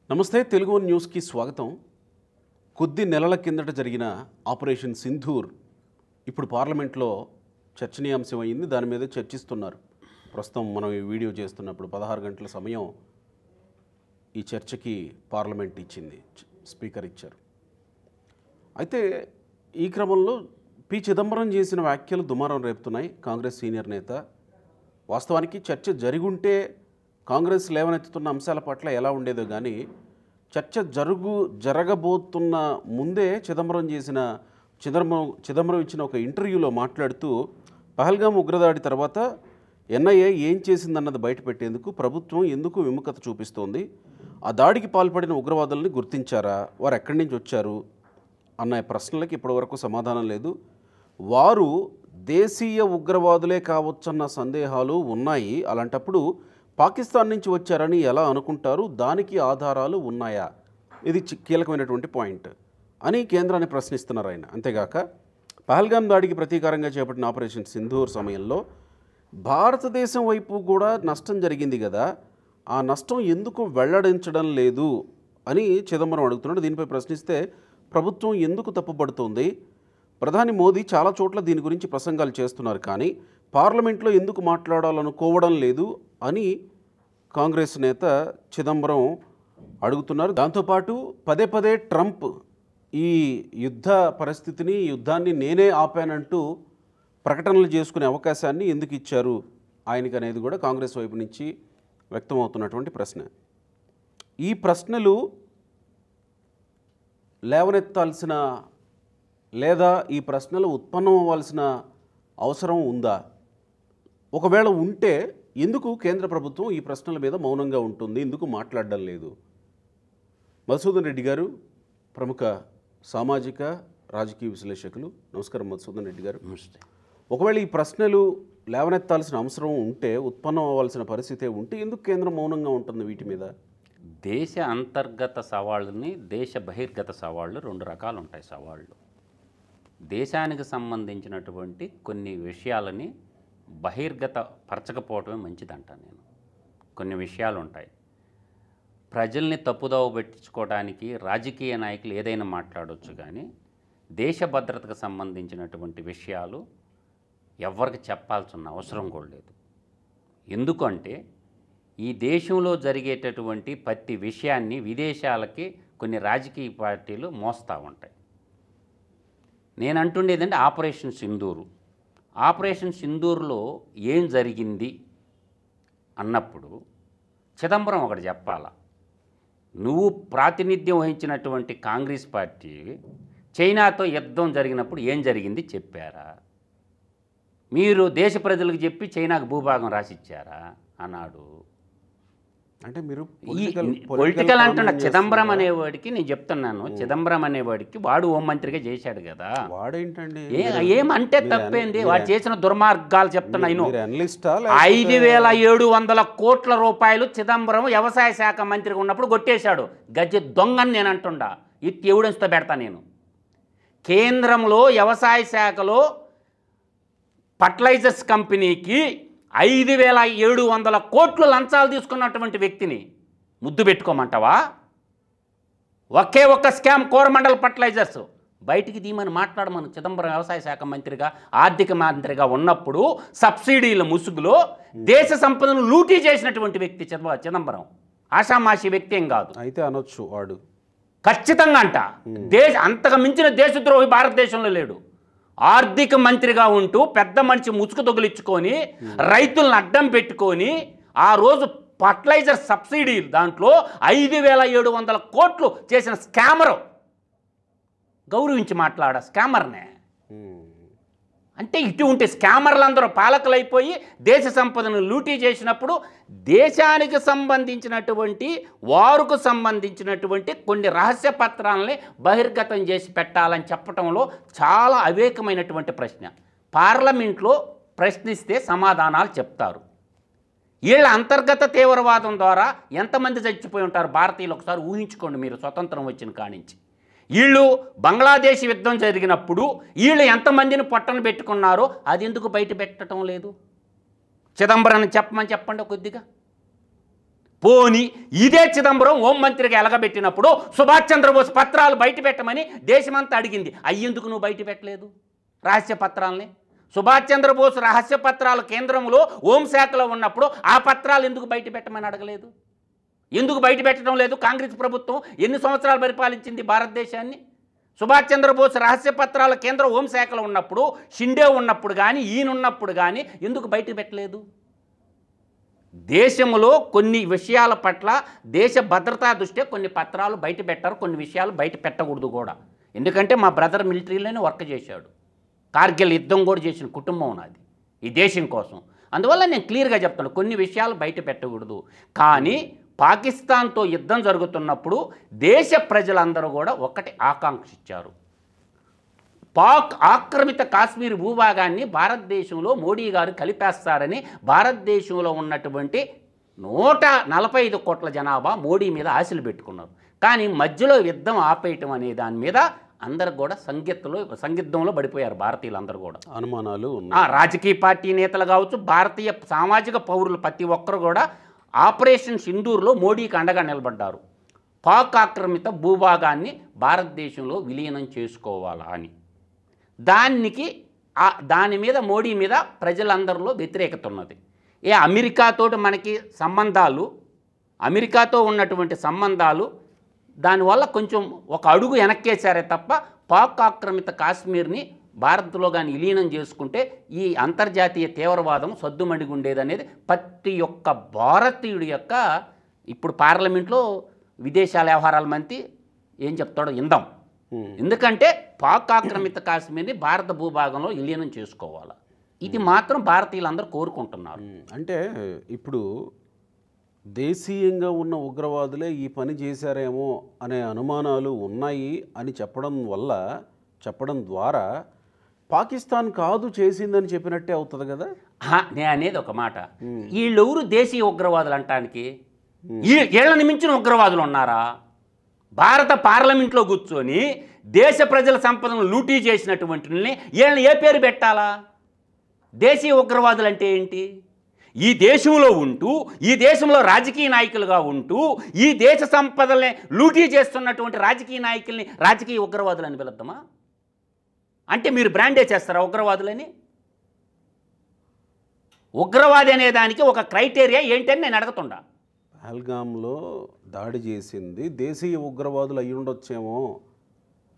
నమస్తే తెలుగు న్యూస్కి స్వాగతం. కొద్ది నెలల కిందట జరిగిన ఆపరేషన్ సింధూర్ ఇప్పుడు పార్లమెంట్లో చర్చనీయాంశం అయింది. దాని మీద చర్చిస్తున్నారు. ప్రస్తుతం మనం ఈ వీడియో చేస్తున్నప్పుడు 16 గంటల సమయం ఈ చర్చకి పార్లమెంట్ ఇచ్చింది, స్పీకర్ ఇచ్చారు. అయితే ఈ క్రమంలో పి చిదంబరం చేసిన వ్యాఖ్యలు దుమారం రేపుతున్నాయి. కాంగ్రెస్ సీనియర్ నేత వాస్తవానికి చర్చ జరిగుంటే కాంగ్రెస్ లేవనెత్తుతున్న అంశాల పట్ల ఎలా ఉండేదో కానీ చర్చ జరగబోతున్న ముందే చిదంబరం ఇచ్చిన ఒక ఇంటర్వ్యూలో మాట్లాడుతూ పహల్గాం ఉగ్రదాడి తర్వాత ఎన్ఐఏ ఏం చేసిందన్నది బయటపెట్టేందుకు ప్రభుత్వం ఎందుకు విముఖత చూపిస్తోంది, ఆ దాడికి పాల్పడిన ఉగ్రవాదుల్ని గుర్తించారా, వారు ఎక్కడి నుంచి వచ్చారు అన్న ప్రశ్నలకి ఇప్పటివరకు సమాధానం లేదు. వారు దేశీయ ఉగ్రవాదులే కావచ్చన్న సందేహాలు ఉన్నాయి. అలాంటప్పుడు పాకిస్తాన్ నుంచి వచ్చారని ఎలా అనుకుంటారు, దానికి ఆధారాలు ఉన్నాయా? ఇది కీలకమైనటువంటి పాయింట్ అని కేంద్రాన్ని ప్రశ్నిస్తున్నారు ఆయన. అంతేగాక పహల్గాం దాడికి ప్రతీకారంగా చేపట్టిన ఆపరేషన్ సింధూర్ సమయంలో భారతదేశం వైపు కూడా నష్టం జరిగింది కదా, ఆ నష్టం ఎందుకు వెల్లడించడం లేదు అని చిదంబరం అడుగుతున్నాడు. దీనిపై ప్రశ్నిస్తే ప్రభుత్వం ఎందుకు తప్పుపడుతోంది, ప్రధాని మోదీ చాలా చోట్ల దీని గురించి ప్రసంగాలు చేస్తున్నారు కానీ పార్లమెంట్లో ఎందుకు మాట్లాడాలనుకోవడం లేదు అని కాంగ్రెస్ నేత చిదంబరం అడుగుతున్నారు. దాంతోపాటు పదే పదే ట్రంప్ ఈ యుద్ధాన్ని నేనే ఆపానంటూ ప్రకటనలు చేసుకునే అవకాశాన్ని ఎందుకు ఇచ్చారు ఆయనకి అనేది కూడా కాంగ్రెస్ వైపు నుంచి వ్యక్తమవుతున్నటువంటి ప్రశ్న. ఈ ప్రశ్నలు లేవనెత్తాల్సిన లేదా ఈ ప్రశ్నలు ఉత్పన్నం అవ్వాల్సిన అవసరం ఉందా? ఒకవేళ ఉంటే ఎందుకు కేంద్ర ప్రభుత్వం ఈ ప్రశ్నల మీద మౌనంగా ఉంటుంది, ఎందుకు మాట్లాడడం లేదు? మధుసూదన్ రెడ్డి గారు ప్రముఖ సామాజిక రాజకీయ విశ్లేషకులు. నమస్కారం మధుసూదన్ రెడ్డి గారు. నమస్తే. ఒకవేళ ఈ ప్రశ్నలు లేవనెత్తాల్సిన అవసరం ఉంటే, ఉత్పన్నం అవ్వాల్సిన పరిస్థితే ఉంటే ఎందుకు కేంద్రం మౌనంగా ఉంటుంది వీటి మీద? దేశ అంతర్గత సవాళ్ళని, దేశ బహిర్గత సవాళ్ళు రెండు రకాలు ఉంటాయి. సవాళ్ళు దేశానికి సంబంధించినటువంటి కొన్ని విషయాలని బహిర్గత పరచకపోవటమే మంచిదంటాను నేను. కొన్ని విషయాలు ఉంటాయి, ప్రజల్ని తప్పుదోవ పెట్టించుకోవడానికి రాజకీయ నాయకులు ఏదైనా మాట్లాడవచ్చు కానీ దేశ భద్రతకు సంబంధించినటువంటి విషయాలు ఎవరికి చెప్పాల్సిన అవసరం కూడా లేదు. ఎందుకంటే ఈ దేశంలో జరిగేటటువంటి ప్రతి విషయాన్ని విదేశాలకి కొన్ని రాజకీయ పార్టీలు మోస్తూ ఉంటాయి. నేను అంటుండేదంటే ఆపరేషన్ సింధూర్లో ఏం జరిగింది అన్నప్పుడు చిదంబరం ఒకటి చెప్పాలా. నువ్వు ప్రాతినిధ్యం వహించినటువంటి కాంగ్రెస్ పార్టీ చైనాతో యుద్ధం జరిగినప్పుడు ఏం జరిగింది చెప్పారా? మీరు దేశ ప్రజలకు చెప్పి చైనాకు భూభాగం రాసిచ్చారా అన్నాడు. అంటే మీరు పొలిటికల్ అంటున్న చిదంబరం అనేవాడికి నేను చెప్తున్నాను, చిదంబరం అనేవాడికి వాడు హోంమంత్రిగా చేశాడు కదా, వాడేంటండి ఏమంటే తప్పేంది? వాడు చేసిన దుర్మార్గాలు చెప్తున్నా. 5,700 కోట్ల రూపాయలు చిదంబరం వ్యవసాయ శాఖ మంత్రిగా ఉన్నప్పుడు కొట్టేశాడు. గజ్జె దొంగని నేను అంటుండా, ఇది ఎవిడెన్స్తో పెడతా నేను. కేంద్రంలో వ్యవసాయ శాఖలో ఫర్టిలైజర్స్ కంపెనీకి 5,700 కోట్లు లంచాలు తీసుకున్నటువంటి వ్యక్తిని ముద్దు పెట్టుకోమంటావా? ఒకే ఒక్క స్కామ్ కోరమండల్ ఫర్టిలైజర్స్ బయటికి తీయమని మాట్లాడమను. చిదంబరం వ్యవసాయ శాఖ మంత్రిగా, ఆర్థిక మంత్రిగా ఉన్నప్పుడు సబ్సిడీల ముసుగులో దేశ సంపదను లూటీ చేసినటువంటి వ్యక్తి చిదంబరం. ఆషామాషి వ్యక్తి ఏం కాదు. అయితే అనొచ్చు వాడు ఖచ్చితంగా అంట. అంతకు మించిన దేశద్రోహి భారతదేశంలో లేడు. ఆర్థిక మంత్రిగా ఉంటూ పెద్ద మనిషి ముసుగు తొగిలించుకొని రైతులను అడ్డం పెట్టుకొని ఆ రోజు ఫర్టిలైజర్ సబ్సిడీ దాంట్లో 5,700 కోట్లు చేసిన స్కామరు గౌరవించి స్కామర్నే అంటే ఇటువంటి స్కామర్లు అందరూ పాలకులైపోయి దేశ సంపదను లూటీ చేసినప్పుడు దేశానికి సంబంధించినటువంటి వారుకు సంబంధించినటువంటి కొన్ని రహస్య పత్రాలని బహిర్గతం చేసి పెట్టాలని చెప్పడంలో చాలా అవివేకమైనటువంటి ప్రశ్న. పార్లమెంట్లో ప్రశ్నిస్తే సమాధానాలు చెప్తారు. వీళ్ళ అంతర్గత తీవ్రవాదం ద్వారా ఎంతమంది చచ్చిపోయి ఉంటారు భారతీయులు ఒకసారి ఊహించుకోండి మీరు. స్వతంత్రం వచ్చిన కానించి వీళ్ళు బంగ్లాదేశ్ యుద్ధం జరిగినప్పుడు వీళ్ళు ఎంతమందిని పొట్టను పెట్టుకున్నారో అది ఎందుకు బయట పెట్టడం లేదు? చిదంబరాన్ని చెప్పమని చెప్పండి కొద్దిగా. పోని ఇదే చిదంబరం హోంమంత్రిగా ఎలగబెట్టినప్పుడు సుభాష్ చంద్రబోస్ పత్రాలు బయట పెట్టమని దేశమంతా అడిగింది. అయ్యేందుకు నువ్వు బయట పెట్టలేదు రహస్య పత్రాలని? సుభాష్ చంద్రబోస్ రహస్య పత్రాలు కేంద్రంలో హోంశాఖలో ఉన్నప్పుడు ఆ పత్రాలు ఎందుకు బయట పెట్టమని అడగలేదు? ఎందుకు బయట పెట్టడం లేదు? కాంగ్రెస్ ప్రభుత్వం ఎన్ని సంవత్సరాలు పరిపాలించింది భారతదేశాన్ని? సుభాష్ చంద్రబోస్ రహస్య పత్రాల కేంద్ర హోంశాఖలో ఉన్నప్పుడు, షిండే ఉన్నప్పుడు కానీ, ఈయనున్నప్పుడు కానీ ఎందుకు బయట పెట్టలేదు? దేశంలో కొన్ని విషయాల పట్ల దేశ భద్రతా దృష్ట్యా కొన్ని పత్రాలు బయట పెట్టారు, కొన్ని విషయాలు బయట పెట్టకూడదు కూడా. ఎందుకంటే మా బ్రదర్ మిలిటరీలోనే వర్క్ చేశాడు, కార్గిల్ యుద్ధం కూడా చేసిన కుటుంబం నాది ఈ దేశం కోసం. అందువల్ల నేను క్లియర్గా చెప్తాను, కొన్ని విషయాలు బయట పెట్టకూడదు. కానీ పాకిస్తాన్తో యుద్ధం జరుగుతున్నప్పుడు దేశ ప్రజలందరూ కూడా ఒకటి ఆకాంక్షించారు, పాక్ ఆక్రమిత కాశ్మీర్ భూభాగాన్ని భారతదేశంలో మోడీ గారు కలిపేస్తారని. భారతదేశంలో ఉన్నటువంటి 145 కోట్ల జనాభా మోడీ మీద ఆశలు పెట్టుకున్నారు. కానీ మధ్యలో యుద్ధం ఆపేయటం అనే దాని మీద అందరు కూడా సందిగ్ధంలో పడిపోయారు భారతీయులందరూ కూడా. అనుమానాలు రాజకీయ పార్టీ నేతలు కావచ్చు, భారతీయ సామాజిక పౌరులు ప్రతి ఒక్కరు కూడా ఆపరేషన్ సింధూర్లో మోడీకి అండగా నిలబడ్డారు. పాక్ ఆక్రమిత భూభాగాన్ని భారతదేశంలో విలీనం చేసుకోవాలా అని. దాని మీద మోడీ మీద ప్రజలందరిలో వ్యతిరేకత ఉన్నది. అమెరికాతోటి మనకి సంబంధాలు, అమెరికాతో ఉన్నటువంటి సంబంధాలు దానివల్ల కొంచెం ఒక అడుగు వెనక్కేశారే తప్ప పాక్ ఆక్రమిత కాశ్మీర్ని భారత్లో కానీ విలీనం చేసుకుంటే ఈ అంతర్జాతీయ తీవ్రవాదం సద్దుమణిగి ఉండేదనేది ప్రతి ఒక్క భారతీయుడి యొక్క, ఇప్పుడు పార్లమెంట్లో విదేశాల వ్యవహారాల మంత్రి ఏం చెప్తాడో ఇందాం. ఎందుకంటే పాక్ ఆక్రమిత కాశ్మీర్ని భారత భూభాగంలో విలీనం చేసుకోవాలి. ఇది మాత్రం భారతీయులందరూ కోరుకుంటున్నారు. అంటే ఇప్పుడు దేశీయంగా ఉన్న ఉగ్రవాదులే ఈ పని చేశారేమో అనే అనుమానాలు ఉన్నాయి అని చెప్పడం ద్వారా పాకిస్తాన్ కాదు చేసిందని చెప్పినట్టే అవుతుంది కదా. నేను అనేది ఒక మాట, వీళ్ళెవరు దేశీయ ఉగ్రవాదులు అంటానికి? వీళ్ళని మించిన ఉగ్రవాదులు ఉన్నారా? భారత పార్లమెంట్లో కూర్చొని దేశ ప్రజల సంపదను లూటీ చేసినటువంటి వీళ్ళని ఏ పేరు పెట్టాలా? దేశీయ ఉగ్రవాదులు అంటే ఏంటి? ఈ దేశంలో ఉంటూ, ఈ దేశంలో రాజకీయ నాయకులుగా ఉంటూ, ఈ దేశ సంపదల్ని లూటీ చేస్తున్నటువంటి రాజకీయ నాయకుల్ని రాజకీయ ఉగ్రవాదులని పిలుద్దామా? అంటే మీరు బ్రాండే చేస్తారా ఉగ్రవాదులని? ఉగ్రవాది అనే దానికి ఒక క్రైటీరియా ఏంటని నేను అడుగుతుండా. పహల్గామ్లో దాడి చేసింది దేశీయ ఉగ్రవాదులు అయ్యి ఉండొచ్చేమో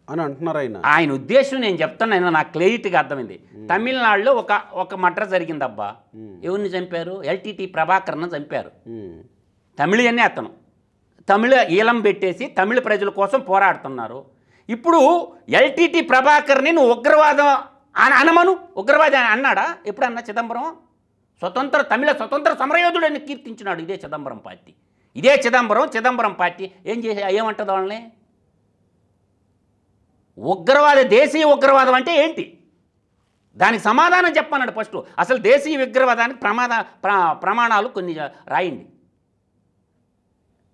అని అంటున్నారు ఆయన ఉద్దేశం. నేను చెప్తున్నాను, నాకు క్లారిటీగా అర్థమైంది. తమిళనాడులో ఒక మర్డర్ జరిగిందబ్బా. ఎవరిని చంపారు? ఎల్టీటీ ప్రభాకర్ను చంపారు. తమిళనే అతను. తమిళ ఈలం పెట్టేసి తమిళ ప్రజల కోసం పోరాడుతున్నారు. ఇప్పుడు ఎల్టీటీ ప్రభాకర్ని నువ్వు ఉగ్రవాదం అనమను, ఉగ్రవాది అన్నాడా ఎప్పుడన్నా చిదంబరం? తమిళ స్వతంత్ర సమరయోధుడని కీర్తించినాడు ఇదే చిదంబరం పార్టీ. ఇదే చిదంబరం పార్టీ ఏమంటుంది వాళ్ళని? దేశీయ ఉగ్రవాదం అంటే ఏంటి? దానికి సమాధానం చెప్పన్నాడు ఫస్ట్. అసలు దేశీయ ఉగ్రవాదానికి ప్రమాణాలు కొన్ని రాయండి.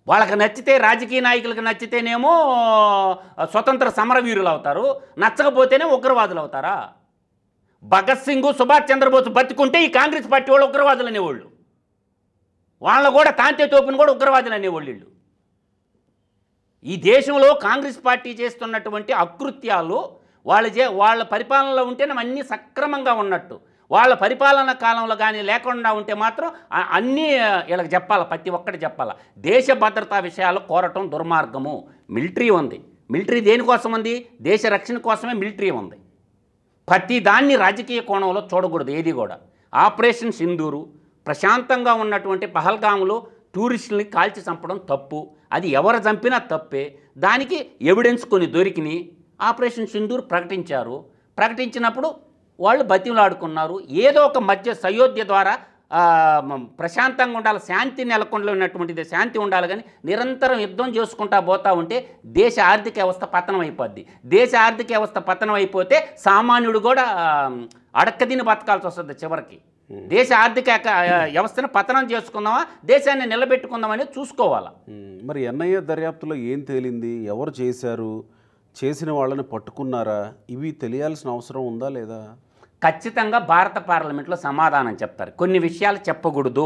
వాళ్ళకి నచ్చితే, రాజకీయ నాయకులకు నచ్చితేనేమో స్వతంత్ర సమరవీరులు అవుతారు, నచ్చకపోతేనే ఉగ్రవాదులు అవుతారా? భగత్ సింగ్, సుభాష్ చంద్రబోస్ బతుకుంటే ఈ కాంగ్రెస్ పార్టీ వాళ్ళు ఉగ్రవాదులు అనేవాళ్ళు. వాళ్ళని కూడా తాంతే తోపుని కూడా ఉగ్రవాదులు అనేవాళ్ళు వీళ్ళు. ఈ దేశంలో కాంగ్రెస్ పార్టీ చేస్తున్నటువంటి అకృత్యాలు వాళ్ళ పరిపాలనలో ఉంటేనే అన్నీ సక్రమంగా ఉన్నట్టు. వాళ్ళ పరిపాలన కాలంలో కానీ లేకుండా ఉంటే మాత్రం అన్నీ వీళ్ళకి చెప్పాలి, ప్రతి ఒక్కటి చెప్పాలి. దేశ భద్రతా విషయాలు కోరటం దుర్మార్గము. మిలిటరీ ఉంది. మిలిటరీ దేనికోసం ఉంది? దేశ రక్షణ కోసమే మిలిటరీ ఉంది. ప్రతి దాన్ని రాజకీయ కోణంలో చూడకూడదు ఏది కూడా. ఆపరేషన్ సింధూరు, ప్రశాంతంగా ఉన్నటువంటి పహల్గాములో టూరిస్టుల్ని కాల్చి చంపడం తప్పు. అది ఎవరు చంపినా తప్పే. దానికి ఎవిడెన్స్ కొన్ని దొరికినాయి. ఆపరేషన్ సింధూర్ ప్రకటించారు. ప్రకటించినప్పుడు వాళ్ళు బతిమలాడుకున్నారు. ఏదో ఒక మధ్య సయోధ్య ద్వారా ప్రశాంతంగా ఉండాలి, శాంతి నెలకొండలో ఉన్నటువంటిది శాంతి ఉండాలి. కానీ నిరంతరం యుద్ధం చేసుకుంటా పోతూ ఉంటే దేశ ఆర్థిక వ్యవస్థ పతనం అయిపోద్ది. దేశ ఆర్థిక వ్యవస్థ పతనం అయిపోతే సామాన్యుడు కూడా అడక్కదిని బతకాల్సి వస్తుంది చివరికి. దేశ ఆర్థిక వ్యవస్థను పతనం చేసుకుందామా, దేశాన్ని నిలబెట్టుకుందామని చూసుకోవాలా. మరి ఎన్ఐఏ దర్యాప్తులో ఏం తేలింది? ఎవరు చేశారు? చేసిన వాళ్ళని పట్టుకున్నారా? ఇవి తెలియాల్సిన అవసరం ఉందా లేదా? ఖచ్చితంగా భారత పార్లమెంట్లో సమాధానం చెప్తారు. కొన్ని విషయాలు చెప్పకూడదు,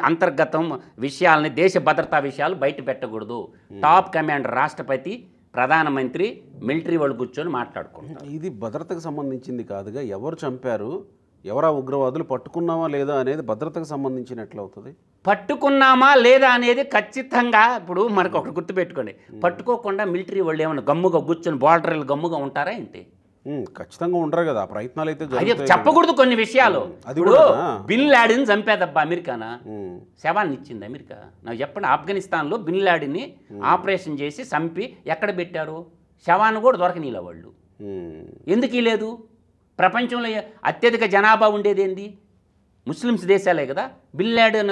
అంతర్గతం విషయాలని, దేశ భద్రతా విషయాలు బయట పెట్టకూడదు. టాప్ కమాండర్ రాష్ట్రపతి, ప్రధానమంత్రి, మిలిటరీ వాళ్ళు కూర్చొని మాట్లాడుకుంటారు. ఇది భద్రతకు సంబంధించింది కాదుగా. ఎవరు చంపారు, ఎవరా ఉగ్రవాదులు, పట్టుకున్నామా లేదా అనేది భద్రతకు సంబంధించినట్లు అవుతుంది. పట్టుకున్నామా లేదా అనేది ఖచ్చితంగా ఇప్పుడు మనకు ఒకటి గుర్తుపెట్టుకోండి. పట్టుకోకుండా మిలిటరీ వాళ్ళు ఏమన్నా గమ్ముగా కూర్చొని బార్డర్లు గమ్ముగా ఉంటారా ఏంటి? ఖచ్చితంగా ఉండరు కదా, ప్రయత్నాలు అయితే చెప్పకూడదు కొన్ని విషయాలు. అది ఇప్పుడు బిన్ లాడెన్ చంపేదబ్బా అమెరికానా, శవాన్ని ఇచ్చింది అమెరికా. నాకు చెప్పండి, ఆఫ్ఘనిస్తాన్లో బిన్ లాడెన్ని ఆపరేషన్ చేసి చంపి ఎక్కడ పెట్టారు? శవాన్ని కూడా దొరకనీల వాళ్ళు. ఎందుకు లేదు? ప్రపంచంలో అత్యధిక జనాభా ఉండేది ఏంది? ముస్లిమ్స్ దేశాలే కదా. బిన్ లాడెన్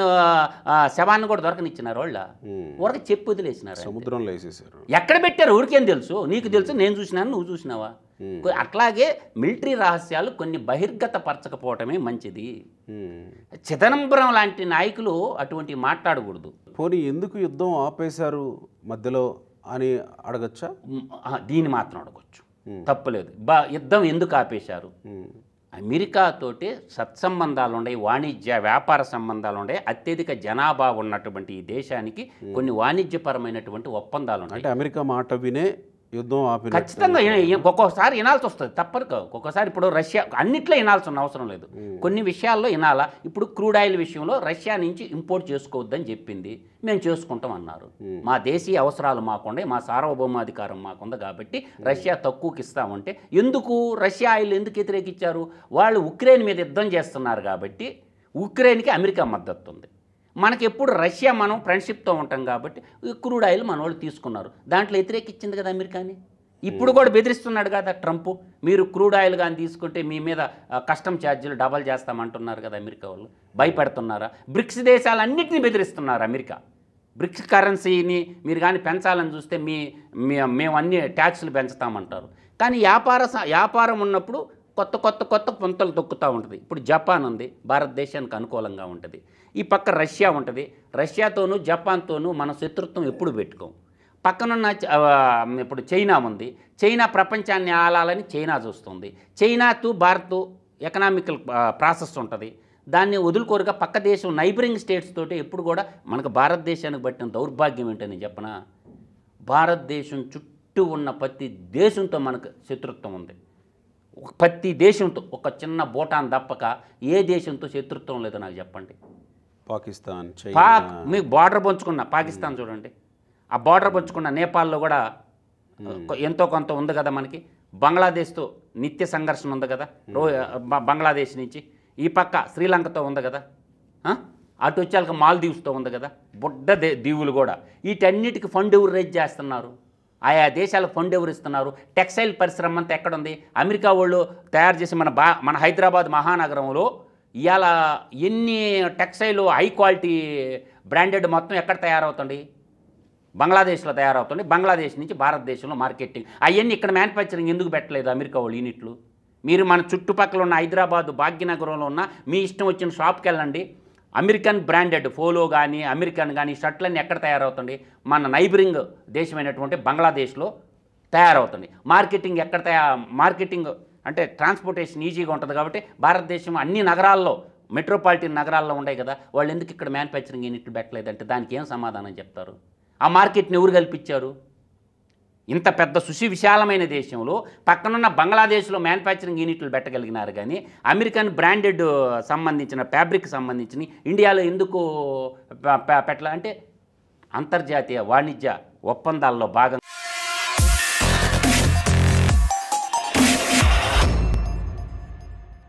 శవాన్ని కూడా దొరకనిచ్చినారు వాళ్ళ. ఊరికి చెప్పి వదిలేసినారు, సముద్రంలో వేసేసారు. ఎక్కడ పెట్టారు ఊరికేం తెలుసు? నీకు తెలుసు, నేను చూసినాను, నువ్వు చూసినావా? అట్లాగే మిలిటరీ రహస్యాలు కొన్ని బహిర్గత పరచకపోవటమే మంచిది. చిదంబరం లాంటి నాయకులు అటువంటి మాట్లాడకూడదు. పోనీ ఎందుకు యుద్ధం ఆపేశారు మధ్యలో అని అడగచ్చా? దీన్ని మాత్రం అడగచ్చు, తప్పులేదు. యుద్ధం ఎందుకు ఆపేశారు? అమెరికాతోటి సత్సంబంధాలు ఉన్నాయి, వాణిజ్య వ్యాపార సంబంధాలు ఉన్నాయి. అత్యధిక జనాభా ఉన్నటువంటి ఈ దేశానికి కొన్ని వాణిజ్యపరమైనటువంటి ఒప్పందాలు ఉన్నాయి. అంటే అమెరికా మాట వినే యుద్ధం ఆపి ఖచ్చితంగా ఒక్కొక్కసారి వినాల్సి వస్తుంది, తప్పదు. ఒక్కొక్కసారి ఇప్పుడు రష్యా అన్నిట్లో వినాల్సిన అవసరం లేదు, కొన్ని విషయాల్లో వినాలా. ఇప్పుడు క్రూడ్ ఆయిల్ విషయంలో రష్యా నుంచి ఇంపోర్ట్ చేసుకోవద్దని చెప్పింది, మేము చేసుకుంటాం అన్నారు. మా దేశీయ అవసరాలు మాకుండే, మా సార్వభౌమాధికారం మాకుంది కాబట్టి రష్యా తక్కువకి ఇస్తామంటే ఎందుకు రష్యా ఆయిల్ ఎందుకు వ్యతిరేకించారు? వాళ్ళు ఉక్రెయిన్ మీద యుద్ధం చేస్తున్నారు కాబట్టి ఉక్రెయిన్కి అమెరికా మద్దతు ఉంది. మనకి ఎప్పుడు రష్యా మనం ఫ్రెండ్షిప్తో ఉంటాం కాబట్టి క్రూడ్ ఆయిల్ మన వాళ్ళు తీసుకున్నారు, దాంట్లో వ్యతిరేకించింది కదా అమెరికాని. ఇప్పుడు కూడా బెదిరిస్తున్నాడు కదా ట్రంప్, మీరు క్రూడ్ ఆయిల్ కానీ తీసుకుంటే మీ మీద కస్టమ్ ఛార్జీలు డబల్ చేస్తామంటున్నారు కదా అమెరికా వాళ్ళు. భయపడుతున్నారా? బ్రిక్స్ దేశాలన్నింటినీ బెదిరిస్తున్నారు అమెరికా. బ్రిక్స్ కరెన్సీని మీరు కానీ పెంచాలని చూస్తే మేము అన్ని ట్యాక్సులు పెంచుతామంటారు. కానీ వ్యాపారం ఉన్నప్పుడు కొత్త పొంతలు తొక్కుతూ ఉంటుంది. ఇప్పుడు జపాన్ ఉంది, భారతదేశానికి అనుకూలంగా ఉంటుంది. ఈ పక్క రష్యా ఉంటుంది, రష్యాతోనూ జపాన్తోనూ మన శత్రుత్వం ఎప్పుడు పెట్టుకోం. పక్కనున్న ఇప్పుడు చైనా ఉంది, చైనా ప్రపంచాన్ని ఆలాలని చైనా చూస్తుంది. చైనాతో భారత్ ఎకనామికల్ ప్రాసెస్ ఉంటుంది, దాన్ని వదులుకోరుగా పక్క దేశం నైబరింగ్ స్టేట్స్ తోటి ఎప్పుడు కూడా మనకు భారతదేశానికి పట్టిన దౌర్భాగ్యం ఏంటని చెప్పనా, భారతదేశం చుట్టూ ఉన్న ప్రతి దేశంతో మనకు శత్రుత్వం ఉంది. ప్రతి దేశంతో, ఒక చిన్న భూటాన్ తప్పక ఏ దేశంతో శత్రుత్వం లేదో నాకు చెప్పండి. పాకిస్తాన్, మీకు బార్డర్ పంచుకున్న పాకిస్తాన్ చూడండి, ఆ బార్డర్ పంచుకున్న నేపాల్లో కూడా ఎంతో కొంత ఉంది కదా మనకి. బంగ్లాదేశ్తో నిత్య సంఘర్షణ ఉంది కదా, బంగ్లాదేశ్ నుంచి. ఈ పక్క శ్రీలంకతో ఉంది కదా, అటు వచ్చేళ్ళకి మాల్దీవ్స్తో ఉంది కదా, బుడ్డ దీవులు కూడా. వీటన్నిటికి ఫండ్ ఎవరు రైజ్ చేస్తున్నారు? ఆయా దేశాలకు ఫండ్ ఎవరు ఇస్తున్నారు? టెక్స్టైల్ పరిశ్రమ అంతా ఎక్కడుంది? అమెరికా వాళ్ళు తయారు చేసి మన హైదరాబాద్ మహానగరంలో ఇవాళ ఎన్ని టెక్స్టైల్ హై క్వాలిటీ బ్రాండెడ్ మొత్తం ఎక్కడ తయారవుతుంది? బంగ్లాదేశ్లో తయారవుతుంది. బంగ్లాదేశ్ నుంచి భారతదేశంలో మార్కెటింగ్ అవన్నీ ఇక్కడ మ్యానుఫ్యాక్చరింగ్ ఎందుకు పెట్టలేదు అమెరికా వాళ్ళు యూనిట్లు? మీరు మన చుట్టుపక్కల ఉన్న హైదరాబాద్ భాగ్యనగరంలో ఉన్న మీ ఇష్టం వచ్చిన షాప్కి వెళ్ళండి, అమెరికన్ బ్రాండెడ్ పోలో కానీ అమెరికన్ కానీ షర్ట్లన్నీ ఎక్కడ తయారవుతుంది? మన నైబరింగ్ దేశమైనటువంటి బంగ్లాదేశ్లో తయారవుతుంది. మార్కెటింగ్ మార్కెటింగ్ అంటే ట్రాన్స్పోర్టేషన్ ఈజీగా ఉంటుంది కాబట్టి భారతదేశం అన్ని నగరాల్లో, మెట్రోపాలిటన్ నగరాల్లో ఉన్నాయి కదా, వాళ్ళు ఎందుకు ఇక్కడ మ్యానుఫ్యాక్చరింగ్ యూనిట్లు పెట్టలేదంటే దానికి ఏం సమాధానం చెప్తారు? ఆ మార్కెట్ని ఎవరు కల్పించారు? ఇంత పెద్ద సువిశాలమైన దేశంలో పక్కనున్న బంగ్లాదేశ్లో మ్యానుఫ్యాక్చరింగ్ యూనిట్లు పెట్టగలిగినారు, కానీ అమెరికన్ బ్రాండెడ్ సంబంధించిన ఫ్యాబ్రిక్ సంబంధించిన ఇండియాలో ఎందుకు పెట్టాలంటే అంతర్జాతీయ వాణిజ్య ఒప్పందాల్లో భాగంగా